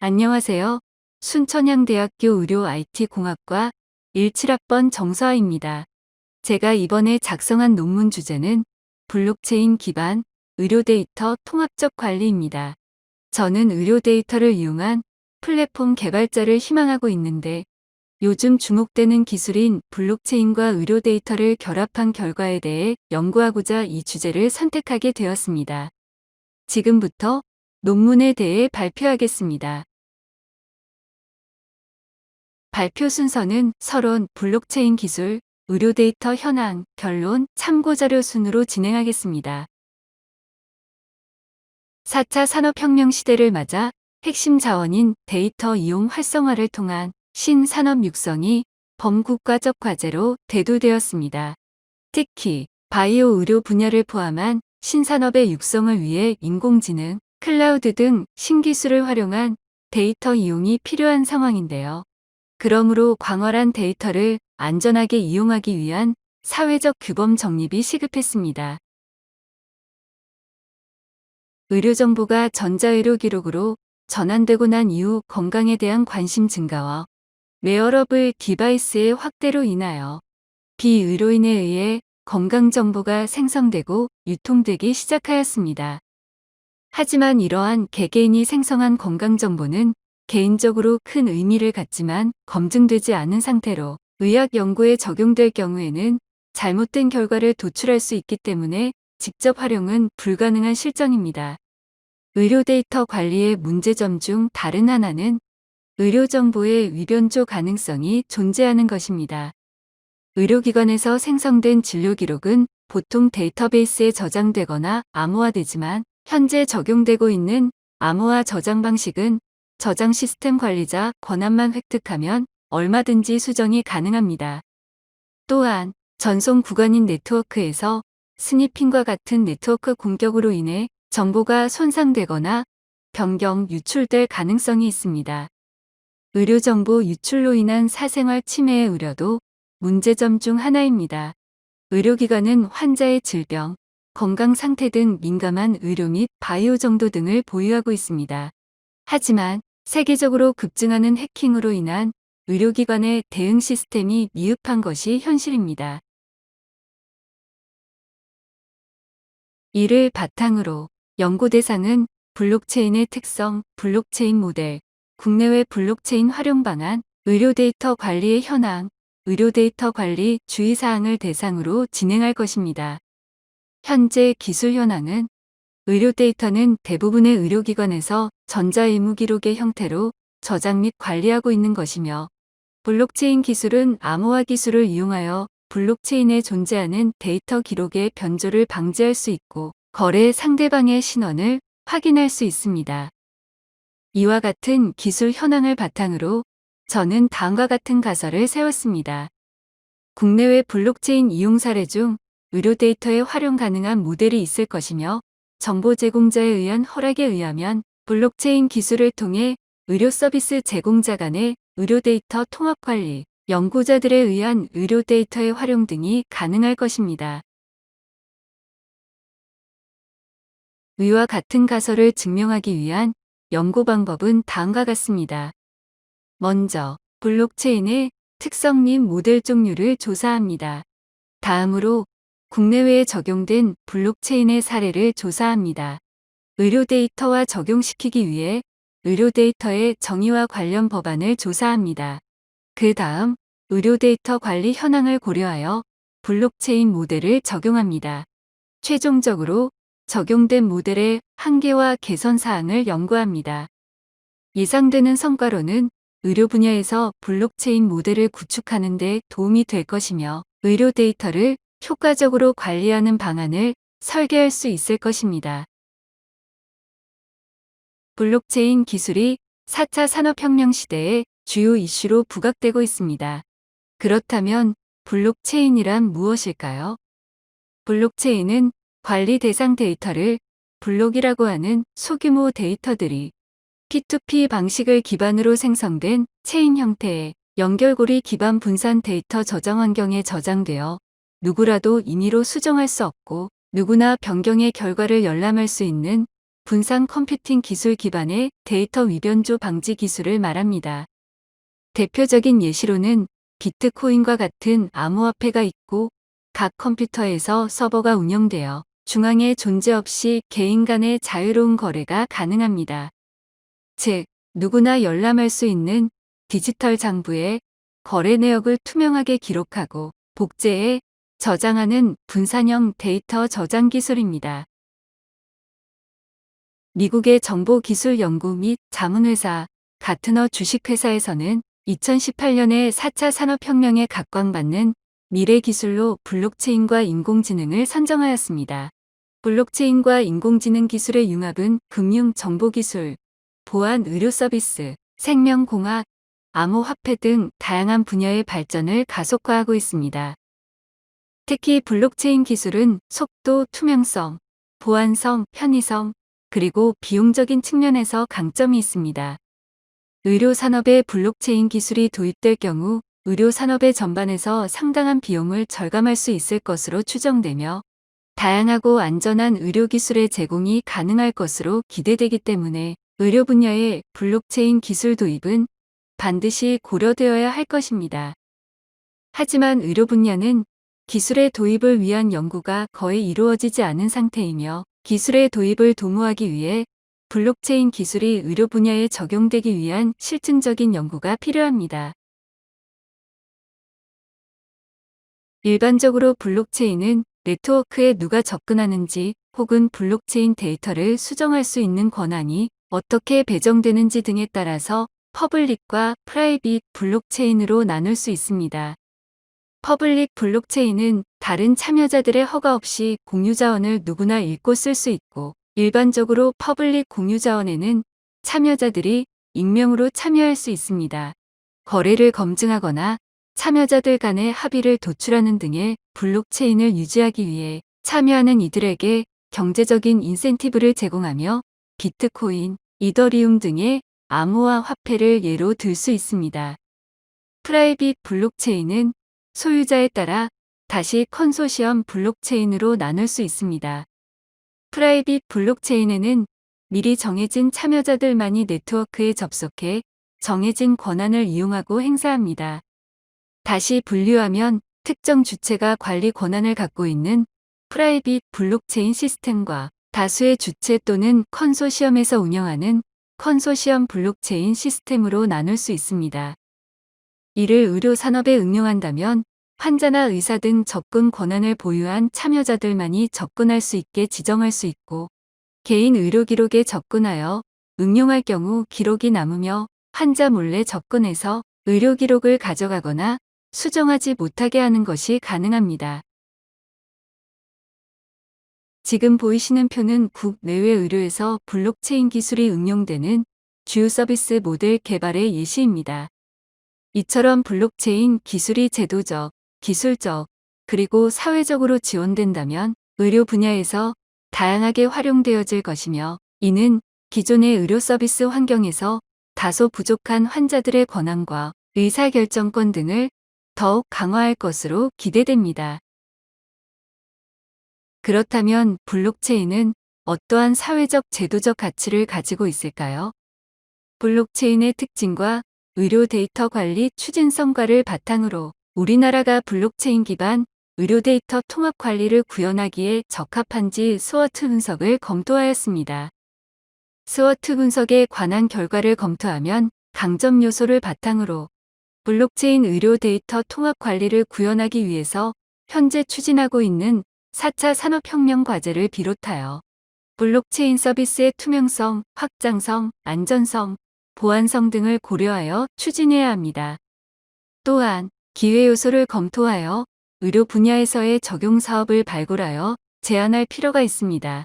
안녕하세요. 순천향대학교 의료 IT공학과 17학번 정서아입니다. 제가 이번에 작성한 논문 주제는 블록체인 기반 의료 데이터 통합적 관리입니다. 저는 의료 데이터를 이용한 플랫폼 개발자를 희망하고 있는데 요즘 주목되는 기술인 블록체인과 의료 데이터를 결합한 결과에 대해 연구하고자 이 주제를 선택하게 되었습니다. 지금부터 논문에 대해 발표하겠습니다. 발표 순서는 서론, 블록체인 기술, 의료 데이터 현황, 결론, 참고자료 순으로 진행하겠습니다. 4차 산업혁명 시대를 맞아 핵심 자원인 데이터 이용 활성화를 통한 신산업 육성이 범국가적 과제로 대두되었습니다. 특히 바이오 의료 분야를 포함한 신산업의 육성을 위해 인공지능, 클라우드 등 신기술을 활용한 데이터 이용이 필요한 상황인데요. 그러므로 광활한 데이터를 안전하게 이용하기 위한 사회적 규범 정립이 시급했습니다. 의료정보가 전자의료 기록으로 전환되고 난 이후 건강에 대한 관심 증가와 웨어러블 디바이스의 확대로 인하여 비의료인에 의해 건강정보가 생성되고 유통되기 시작하였습니다. 하지만 이러한 개개인이 생성한 건강정보는 개인적으로 큰 의미를 갖지만 검증되지 않은 상태로 의학 연구에 적용될 경우에는 잘못된 결과를 도출할 수 있기 때문에 직접 활용은 불가능한 실정입니다. 의료 데이터 관리의 문제점 중 다른 하나는 의료정보의 위변조 가능성이 존재하는 것입니다. 의료기관에서 생성된 진료 기록은 보통 데이터베이스에 저장되거나 암호화되지만 현재 적용되고 있는 암호화 저장 방식은 저장 시스템 관리자 권한만 획득하면 얼마든지 수정이 가능합니다. 또한 전송 구간인 네트워크에서 스니핑과 같은 네트워크 공격으로 인해 정보가 손상되거나 변경, 유출될 가능성이 있습니다. 의료정보 유출로 인한 사생활 침해의 우려도 문제점 중 하나입니다. 의료기관은 환자의 질병, 건강 상태 등 민감한 의료 및 바이오 정도 등을 보유하고 있습니다. 하지만 세계적으로 급증하는 해킹으로 인한 의료기관의 대응 시스템이 미흡한 것이 현실입니다. 이를 바탕으로 연구 대상은 블록체인의 특성, 블록체인 모델, 국내외 블록체인 활용 방안, 의료 데이터 관리의 현황, 의료 데이터 관리 주의사항을 대상으로 진행할 것입니다. 현재 기술 현황은 의료 데이터는 대부분의 의료기관에서 전자의무 기록의 형태로 저장 및 관리하고 있는 것이며 블록체인 기술은 암호화 기술을 이용하여 블록체인에 존재하는 데이터 기록의 변조를 방지할 수 있고 거래 상대방의 신원을 확인할 수 있습니다. 이와 같은 기술 현황을 바탕으로 저는 다음과 같은 가설을 세웠습니다. 국내외 블록체인 이용 사례 중 의료 데이터에 활용 가능한 모델이 있을 것이며 정보 제공자에 의한 허락에 의하면 블록체인 기술을 통해 의료 서비스 제공자 간의 의료 데이터 통합 관리, 연구자들에 의한 의료 데이터의 활용 등이 가능할 것입니다. 위와 같은 가설을 증명하기 위한 연구 방법은 다음과 같습니다. 먼저 블록체인의 특성 및 모델 종류를 조사합니다. 다음으로 국내외에 적용된 블록체인의 사례를 조사합니다. 의료 데이터와 적용시키기 위해 의료 데이터의 정의와 관련 법안을 조사합니다. 그 다음 의료 데이터 관리 현황을 고려하여 블록체인 모델을 적용합니다. 최종적으로 적용된 모델의 한계와 개선 사항을 연구합니다. 예상되는 성과로는 의료 분야에서 블록체인 모델을 구축하는 데 도움이 될 것이며 의료 데이터를 효과적으로 관리하는 방안을 설계할 수 있을 것입니다. 블록체인 기술이 4차 산업혁명 시대의 주요 이슈로 부각되고 있습니다. 그렇다면 블록체인이란 무엇일까요? 블록체인은 관리 대상 데이터를 블록이라고 하는 소규모 데이터들이 P2P 방식을 기반으로 생성된 체인 형태의 연결고리 기반 분산 데이터 저장 환경에 저장되어 누구라도 임의로 수정할 수 없고 누구나 변경의 결과를 열람할 수 있는 분산 컴퓨팅 기술 기반의 데이터 위변조 방지 기술을 말합니다. 대표적인 예시로는 비트코인과 같은 암호화폐가 있고 각 컴퓨터에서 서버가 운영되어 중앙에 존재 없이 개인 간의 자유로운 거래가 가능합니다. 즉, 누구나 열람할 수 있는 디지털 장부에 거래 내역을 투명하게 기록하고 복제해 저장하는 분산형 데이터 저장 기술입니다. 미국의 정보기술연구 및 자문회사 가트너 주식회사에서는 2018년에 4차 산업혁명에 각광받는 미래 기술로 블록체인과 인공지능을 선정하였습니다. 블록체인과 인공지능 기술의 융합은 금융 정보기술, 보안 의료 서비스, 생명공학, 암호화폐 등 다양한 분야의 발전을 가속화하고 있습니다. 특히 블록체인 기술은 속도, 투명성, 보안성, 편의성, 그리고 비용적인 측면에서 강점이 있습니다. 의료 산업에 블록체인 기술이 도입될 경우 의료 산업의 전반에서 상당한 비용을 절감할 수 있을 것으로 추정되며 다양하고 안전한 의료 기술의 제공이 가능할 것으로 기대되기 때문에 의료 분야의 블록체인 기술 도입은 반드시 고려되어야 할 것입니다. 하지만 의료 분야는 기술의 도입을 위한 연구가 거의 이루어지지 않은 상태이며 기술의 도입을 도모하기 위해 블록체인 기술이 의료 분야에 적용되기 위한 실증적인 연구가 필요합니다. 일반적으로 블록체인은 네트워크에 누가 접근하는지 혹은 블록체인 데이터를 수정할 수 있는 권한이 어떻게 배정되는지 등에 따라서 퍼블릭과 프라이빗 블록체인으로 나눌 수 있습니다. 퍼블릭 블록체인은 다른 참여자들의 허가 없이 공유 자원을 누구나 읽고 쓸 수 있고 일반적으로 퍼블릭 공유 자원에는 참여자들이 익명으로 참여할 수 있습니다. 거래를 검증하거나 참여자들 간의 합의를 도출하는 등의 블록체인을 유지하기 위해 참여하는 이들에게 경제적인 인센티브를 제공하며 비트코인, 이더리움 등의 암호화 화폐를 예로 들 수 있습니다. 프라이빗 블록체인은 소유자에 따라 다시 컨소시엄 블록체인으로 나눌 수 있습니다. 프라이빗 블록체인에는 미리 정해진 참여자들만이 네트워크에 접속해 정해진 권한을 이용하고 행사합니다. 다시 분류하면 특정 주체가 관리 권한을 갖고 있는 프라이빗 블록체인 시스템과 다수의 주체 또는 컨소시엄에서 운영하는 컨소시엄 블록체인 시스템으로 나눌 수 있습니다. 이를 의료 산업에 응용한다면 환자나 의사 등 접근 권한을 보유한 참여자들만이 접근할 수 있게 지정할 수 있고 개인 의료 기록에 접근하여 응용할 경우 기록이 남으며 환자 몰래 접근해서 의료 기록을 가져가거나 수정하지 못하게 하는 것이 가능합니다. 지금 보이시는 표는 국내외 의료에서 블록체인 기술이 응용되는 주요 서비스 모델 개발의 예시입니다. 이처럼 블록체인 기술이 제도적, 기술적, 그리고 사회적으로 지원된다면 의료 분야에서 다양하게 활용되어질 것이며 이는 기존의 의료 서비스 환경에서 다소 부족한 환자들의 권한과 의사결정권 등을 더욱 강화할 것으로 기대됩니다. 그렇다면 블록체인은 어떠한 사회적 제도적 가치를 가지고 있을까요? 블록체인의 특징과 의료 데이터 관리 추진성과를 바탕으로 우리나라가 블록체인 기반 의료 데이터 통합 관리를 구현하기에 적합한지 스워트 분석을 검토하였습니다. 스워트 분석에 관한 결과를 검토하면 강점 요소를 바탕으로 블록체인 의료 데이터 통합 관리를 구현하기 위해서 현재 추진하고 있는 4차 산업혁명 과제를 비롯하여 블록체인 서비스의 투명성, 확장성, 안전성, 보안성 등을 고려하여 추진해야 합니다. 또한 기회 요소를 검토하여 의료 분야에서의 적용 사업을 발굴하여 제안할 필요가 있습니다.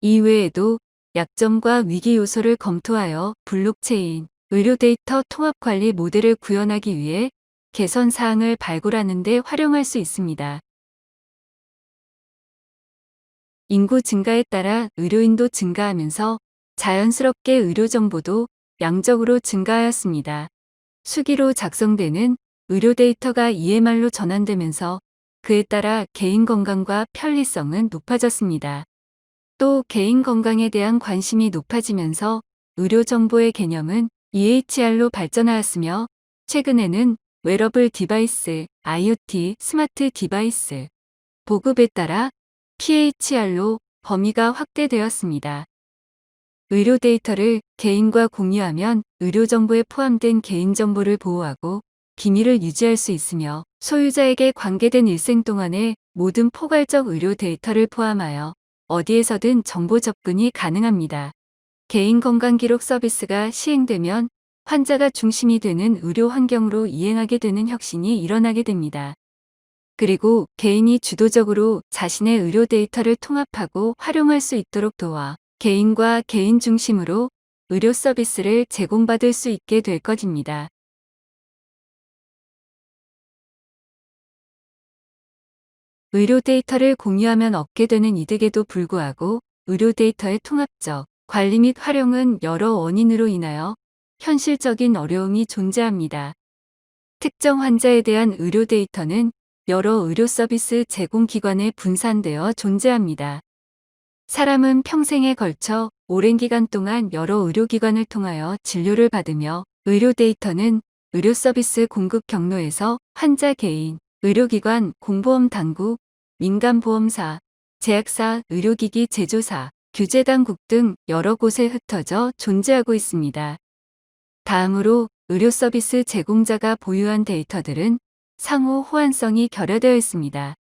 이외에도 약점과 위기 요소를 검토하여 블록체인, 의료 데이터 통합 관리 모델을 구현하기 위해 개선 사항을 발굴하는 데 활용할 수 있습니다. 인구 증가에 따라 의료인도 증가하면서 자연스럽게 의료 정보도 양적으로 증가하였습니다. 수기로 작성되는 의료 데이터가 EMR로 전환되면서 그에 따라 개인 건강과 편리성은 높아졌습니다. 또 개인 건강에 대한 관심이 높아지면서 의료 정보의 개념은 EHR로 발전하였으며 최근에는 웨어러블 디바이스, IoT, 스마트 디바이스, 보급에 따라 PHR로 범위가 확대되었습니다. 의료 데이터를 개인과 공유하면 의료 정보에 포함된 개인정보를 보호하고 기밀을 유지할 수 있으며 소유자에게 관계된 일생 동안의 모든 포괄적 의료 데이터를 포함하여 어디에서든 정보 접근이 가능합니다. 개인 건강기록 서비스가 시행되면 환자가 중심이 되는 의료 환경으로 이행하게 되는 혁신이 일어나게 됩니다. 그리고 개인이 주도적으로 자신의 의료 데이터를 통합하고 활용할 수 있도록 도와 개인과 개인 중심으로 의료 서비스를 제공받을 수 있게 될 것입니다. 의료 데이터를 공유하면 얻게 되는 이득에도 불구하고 의료 데이터의 통합적 관리 및 활용은 여러 원인으로 인하여 현실적인 어려움이 존재합니다. 특정 환자에 대한 의료 데이터는 여러 의료 서비스 제공 기관에 분산되어 존재합니다. 사람은 평생에 걸쳐 오랜 기간 동안 여러 의료기관을 통하여 진료를 받으며 의료 데이터는 의료 서비스 공급 경로에서 환자 개인, 의료기관, 공보험 당국, 민간보험사, 제약사, 의료기기 제조사, 규제당국 등 여러 곳에 흩어져 존재하고 있습니다. 다음으로 의료 서비스 제공자가 보유한 데이터들은 상호 호환성이 결여되어 있습니다.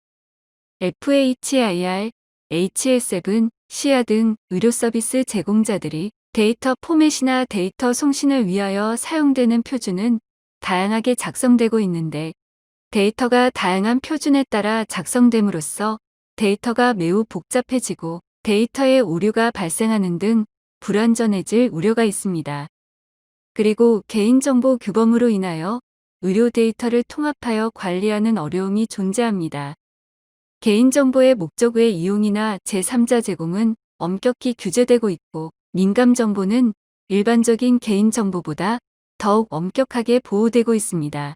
FHIR, HS7, 시아 등 의료 서비스 제공자들이 데이터 포맷이나 데이터 송신을 위하여 사용되는 표준은 다양하게 작성되고 있는데 데이터가 다양한 표준에 따라 작성됨으로써 데이터가 매우 복잡해지고 데이터의 오류가 발생하는 등 불완전해질 우려가 있습니다. 그리고 개인정보 규범으로 인하여 의료 데이터를 통합하여 관리하는 어려움이 존재합니다. 개인정보의 목적 외 이용이나 제3자 제공은 엄격히 규제되고 있고 민감정보는 일반적인 개인정보보다 더욱 엄격하게 보호되고 있습니다.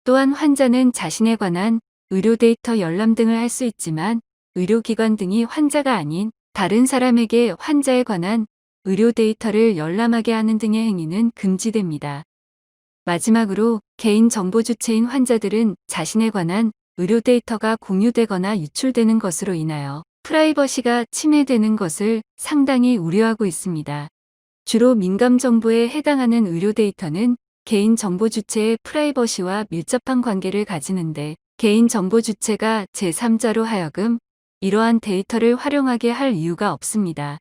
또한 환자는 자신에 관한 의료 데이터 열람 등을 할 수 있지만 의료기관 등이 환자가 아닌 다른 사람에게 환자에 관한 의료 데이터를 열람하게 하는 등의 행위는 금지됩니다. 마지막으로 개인 정보 주체인 환자들은 자신에 관한 의료 데이터가 공유되거나 유출되는 것으로 인하여 프라이버시가 침해되는 것을 상당히 우려하고 있습니다. 주로 민감 정보에 해당하는 의료 데이터는 개인 정보 주체의 프라이버시와 밀접한 관계를 가지는데 개인 정보 주체가 제3자로 하여금 이러한 데이터를 활용하게 할 이유가 없습니다.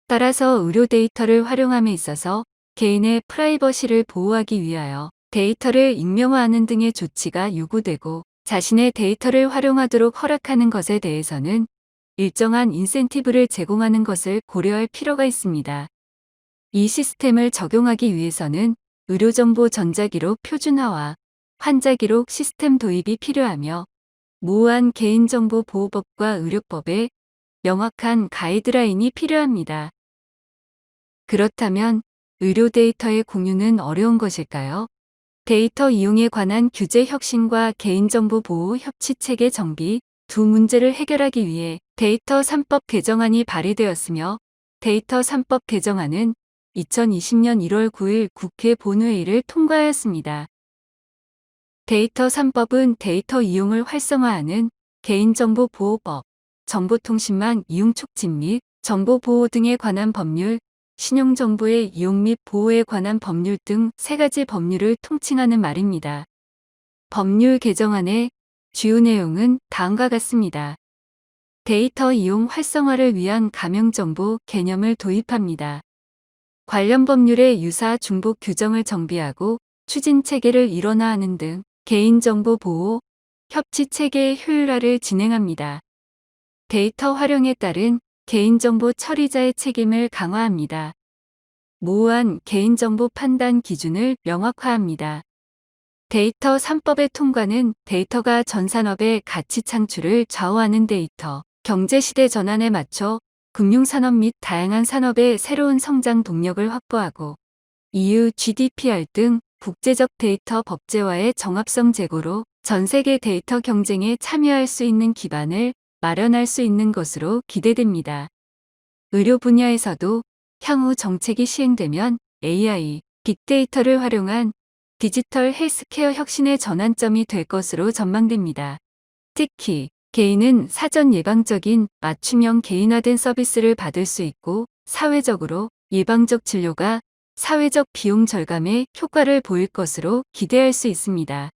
따라서 의료 데이터를 활용함에 있어서 개인의 프라이버시를 보호하기 위하여 데이터를 익명화하는 등의 조치가 요구되고 자신의 데이터를 활용하도록 허락하는 것에 대해서는 일정한 인센티브를 제공하는 것을 고려할 필요가 있습니다. 이 시스템을 적용하기 위해서는 의료정보 전자기록 표준화와 환자기록 시스템 도입이 필요하며 모호한 개인정보 보호법과 의료법에 명확한 가이드라인이 필요합니다. 그렇다면 의료 데이터의 공유는 어려운 것일까요? 데이터 이용에 관한 규제 혁신과 개인정보 보호 협치 체계 정비 두 문제를 해결하기 위해 데이터 3법 개정안이 발의되었으며 데이터 3법 개정안은 2020년 1월 9일 국회 본회의를 통과하였습니다. 데이터 3법은 데이터 이용을 활성화하는 개인정보보호법, 정보통신망 이용 촉진 및 정보보호 등에 관한 법률, 신용정보의 이용 및 보호에 관한 법률 등 세 가지 법률을 통칭하는 말입니다. 법률 개정안의 주요 내용은 다음과 같습니다. 데이터 이용 활성화를 위한 가명정보 개념을 도입합니다. 관련 법률의 유사 중복 규정을 정비하고 추진 체계를 일원화하는 등 개인정보 보호, 협치 체계의 효율화를 진행합니다. 데이터 활용에 따른 개인정보 처리자의 책임을 강화합니다. 모호한 개인정보 판단 기준을 명확화합니다. 데이터 3법의 통과는 데이터가 전 산업의 가치 창출을 좌우하는 데이터, 경제시대 전환에 맞춰 금융산업 및 다양한 산업의 새로운 성장 동력을 확보하고 EU, GDPR 등 국제적 데이터 법제화의 정합성 제고로 전 세계 데이터 경쟁에 참여할 수 있는 기반을 마련할 수 있는 것으로 기대됩니다. 의료 분야에서도 향후 정책이 시행되면 AI, 빅데이터를 활용한 디지털 헬스케어 혁신의 전환점이 될 것으로 전망됩니다. 특히 개인은 사전 예방적인 맞춤형 개인화된 서비스를 받을 수 있고 사회적으로 예방적 진료가 사회적 비용 절감에 효과를 보일 것으로 기대할 수 있습니다.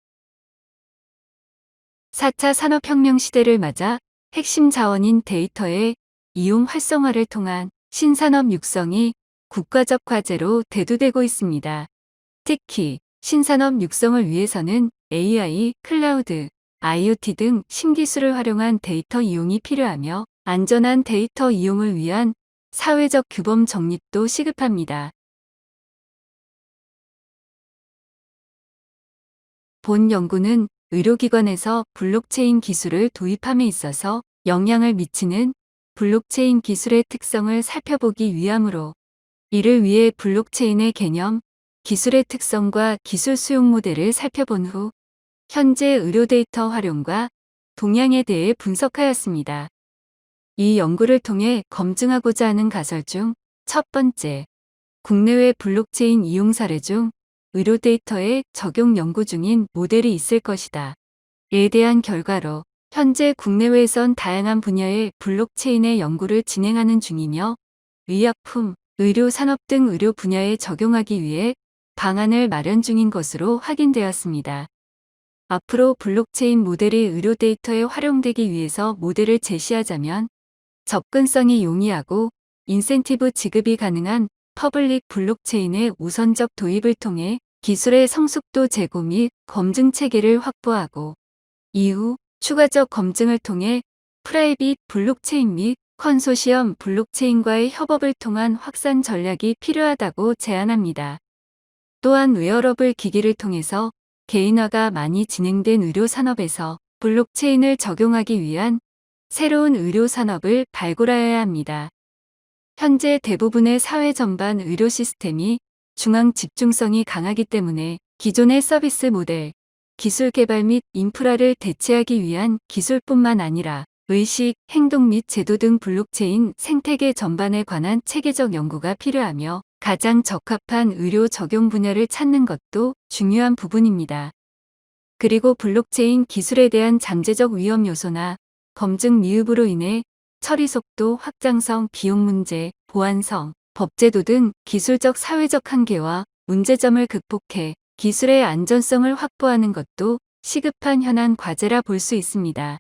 4차 산업혁명 시대를 맞아 핵심 자원인 데이터의 이용 활성화를 통한 신산업 육성이 국가적 과제로 대두되고 있습니다. 특히 신산업 육성을 위해서는 AI, 클라우드, IoT 등 신기술을 활용한 데이터 이용이 필요하며 안전한 데이터 이용을 위한 사회적 규범 정립도 시급합니다. 본 연구는 의료기관에서 블록체인 기술을 도입함에 있어서 영향을 미치는 블록체인 기술의 특성을 살펴보기 위함으로 이를 위해 블록체인의 개념, 기술의 특성과 기술 수용 모델을 살펴본 후 현재 의료 데이터 활용과 동향에 대해 분석하였습니다. 이 연구를 통해 검증하고자 하는 가설 중 첫 번째, 국내외 블록체인 이용 사례 중 의료 데이터에 적용 연구 중인 모델이 있을 것이다. 이에 대한 결과로 현재 국내외에선 다양한 분야의 블록체인의 연구를 진행하는 중이며 의약품, 의료 산업 등 의료 분야에 적용하기 위해 방안을 마련 중인 것으로 확인되었습니다. 앞으로 블록체인 모델이 의료 데이터에 활용되기 위해서 모델을 제시하자면 접근성이 용이하고 인센티브 지급이 가능한 퍼블릭 블록체인의 우선적 도입을 통해 기술의 성숙도 제고 및 검증 체계를 확보하고 이후 추가적 검증을 통해 프라이빗 블록체인 및 컨소시엄 블록체인과의 협업을 통한 확산 전략이 필요하다고 제안합니다. 또한 웨어러블 기기를 통해서 개인화가 많이 진행된 의료 산업에서 블록체인을 적용하기 위한 새로운 의료 산업을 발굴하여야 합니다. 현재 대부분의 사회 전반 의료 시스템이 중앙 집중성이 강하기 때문에 기존의 서비스 모델, 기술 개발 및 인프라를 대체하기 위한 기술뿐만 아니라 의식, 행동 및 제도 등 블록체인 생태계 전반에 관한 체계적 연구가 필요하며 가장 적합한 의료 적용 분야를 찾는 것도 중요한 부분입니다. 그리고 블록체인 기술에 대한 잠재적 위험 요소나 검증 미흡으로 인해 처리 속도, 확장성, 비용 문제, 보안성, 법제도 등 기술적 사회적 한계와 문제점을 극복해 기술의 안전성을 확보하는 것도 시급한 현안 과제라 볼 수 있습니다.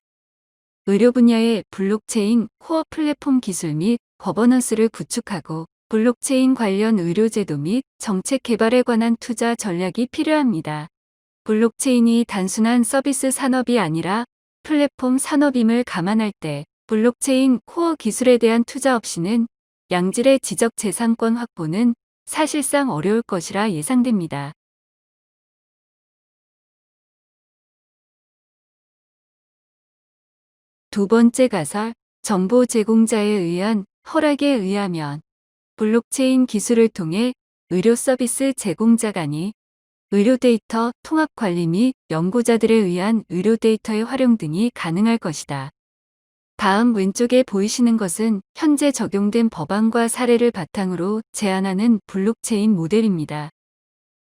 의료 분야의 블록체인 코어 플랫폼 기술 및 거버넌스를 구축하고 블록체인 관련 의료제도 및 정책 개발에 관한 투자 전략이 필요합니다. 블록체인이 단순한 서비스 산업이 아니라 플랫폼 산업임을 감안할 때 블록체인 코어 기술에 대한 투자 없이는 양질의 지적 재산권 확보는 사실상 어려울 것이라 예상됩니다. 두 번째 가설, 정보 제공자에 의한 허락에 의하면 블록체인 기술을 통해 의료 서비스 제공자 간이 의료 데이터 통합 관리 및 연구자들에 의한 의료 데이터의 활용 등이 가능할 것이다. 다음 왼쪽에 보이시는 것은 현재 적용된 법안과 사례를 바탕으로 제안하는 블록체인 모델입니다.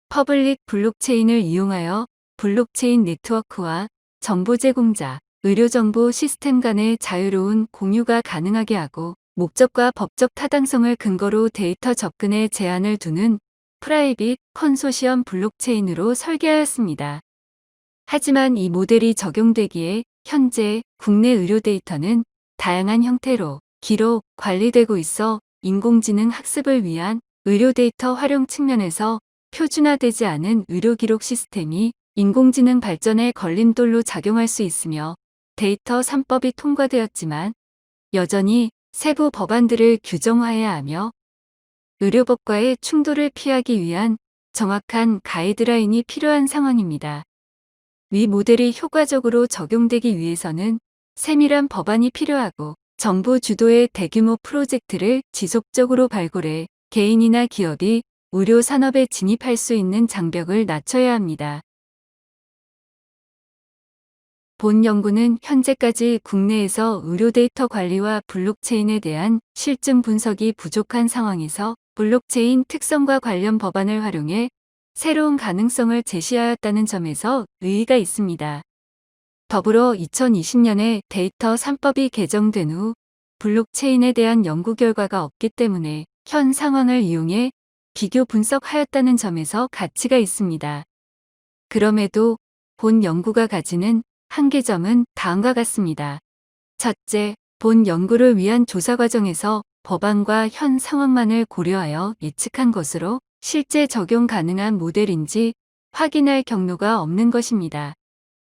퍼블릭 블록체인을 이용하여 블록체인 네트워크와 정보 제공자, 의료정보 시스템 간의 자유로운 공유가 가능하게 하고 목적과 법적 타당성을 근거로 데이터 접근에 제한을 두는 프라이빗 컨소시엄 블록체인으로 설계하였습니다. 하지만 이 모델이 적용되기에 현재 국내 의료 데이터는 다양한 형태로 기록, 관리되고 있어 인공지능 학습을 위한 의료 데이터 활용 측면에서 표준화되지 않은 의료 기록 시스템이 인공지능 발전의 걸림돌로 작용할 수 있으며 데이터 3법이 통과되었지만 여전히 세부 법안들을 규정화해야 하며 의료법과의 충돌을 피하기 위한 정확한 가이드라인이 필요한 상황입니다. 위 모델이 효과적으로 적용되기 위해서는 세밀한 법안이 필요하고 정부 주도의 대규모 프로젝트를 지속적으로 발굴해 개인이나 기업이 의료 산업에 진입할 수 있는 장벽을 낮춰야 합니다. 본 연구는 현재까지 국내에서 의료 데이터 관리와 블록체인에 대한 실증 분석이 부족한 상황에서 블록체인 특성과 관련 법안을 활용해 새로운 가능성을 제시하였다는 점에서 의의가 있습니다. 더불어 2020년에 데이터 3법이 개정된 후 블록체인에 대한 연구 결과가 없기 때문에 현 상황을 이용해 비교 분석하였다는 점에서 가치가 있습니다. 그럼에도 본 연구가 가지는 한계점은 다음과 같습니다. 첫째, 본 연구를 위한 조사 과정에서 법안과 현 상황만을 고려하여 예측한 것으로 실제 적용 가능한 모델인지 확인할 경로가 없는 것입니다.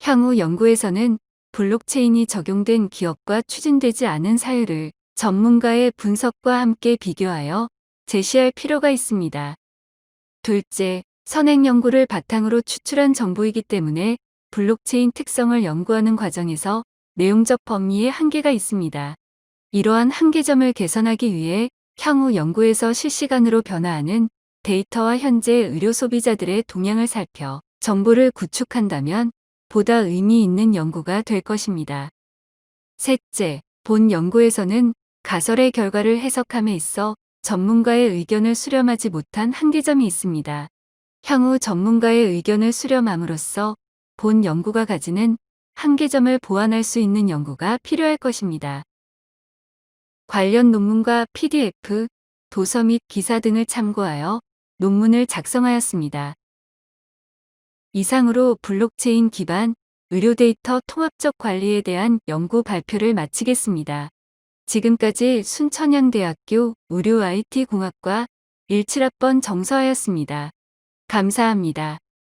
향후 연구에서는 블록체인이 적용된 기업과 추진되지 않은 사유를 전문가의 분석과 함께 비교하여 제시할 필요가 있습니다. 둘째, 선행 연구를 바탕으로 추출한 정보이기 때문에 블록체인 특성을 연구하는 과정에서 내용적 범위에 한계가 있습니다. 이러한 한계점을 개선하기 위해 향후 연구에서 실시간으로 변화하는 데이터와 현재 의료 소비자들의 동향을 살펴 정보를 구축한다면 보다 의미 있는 연구가 될 것입니다. 셋째, 본 연구에서는 가설의 결과를 해석함에 있어 전문가의 의견을 수렴하지 못한 한계점이 있습니다. 향후 전문가의 의견을 수렴함으로써 본 연구가 가지는 한계점을 보완할 수 있는 연구가 필요할 것입니다. 관련 논문과 PDF, 도서 및 기사 등을 참고하여 논문을 작성하였습니다. 이상으로 블록체인 기반 의료 데이터 통합적 관리에 대한 연구 발표를 마치겠습니다. 지금까지 순천향대학교 의료 IT공학과 17학번 정서하였습니다. 감사합니다.